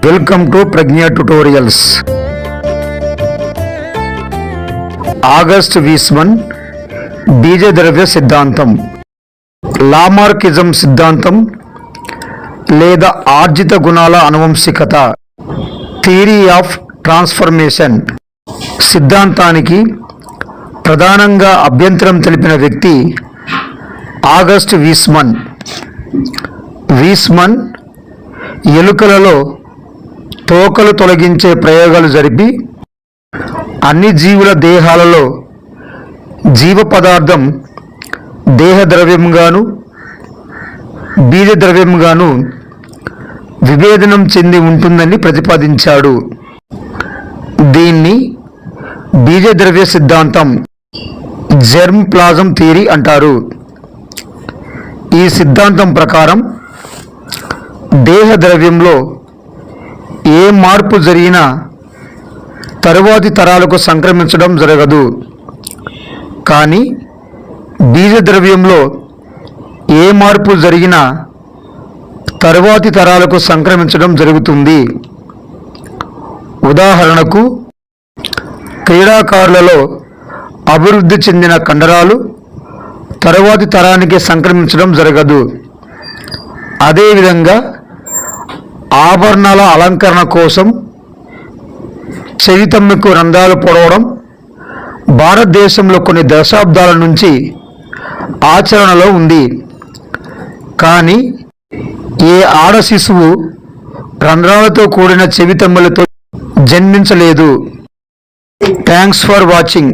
Welcome to Pragna tutorials. August Weismann బీజద్రవ్య సిద్ధాంతం, Lamarckism సిద్ధాంతం లేదా ఆర్జిత గుణాల అనువంశికత, థియరీ ఆఫ్ ట్రాన్స్ఫర్మేషన్ సిద్ధాంతానికి ప్రధానంగా అభ్యంతరం తెలిపిన వ్యక్తి ఆగస్ట్ వీస్మన్. వీస్మన్ ఎలుకలలో తోకలు తొలగించే ప్రయోగాలు జరిపి అన్ని జీవుల దేహాలలో జీవ పదార్థం దేహద్రవ్యంగాను బీజద్రవ్యంగాను విభేదనం చెంది ఉంటుందని ప్రతిపాదించాడు. దీన్ని బీజద్రవ్య సిద్ధాంతం, జెర్మ్ ప్లాజం థియరీ అంటారు. ఈ సిద్ధాంతం ప్రకారం దేహద్రవ్యంలో ఏ మార్పు జరిగినా తరువాతి తరాలకు సంక్రమించడం జరగదు. కానీ బీజద్రవ్యంలో ఏ మార్పు జరిగినా తరువాతి తరాలకు సంక్రమించడం జరుగుతుంది. ఉదాహరణకు, క్రీడాకారులలో అభివృద్ధి చెందిన కండరాలు తరువాతి తరానికి సంక్రమించడం జరగదు. అదేవిధంగా ఆభరణాల అలంకరణ కోసం చెవితమ్మెకు రంధ్రాలు పొడవడం భారతదేశంలో కొన్ని దశాబ్దాల నుంచి ఆచరణలో ఉంది. కానీ ఏ ఆడ శిశువు రంధ్రాలతో కూడిన చెవితమ్మెలతో జన్మించలేదు. Thanks for watching.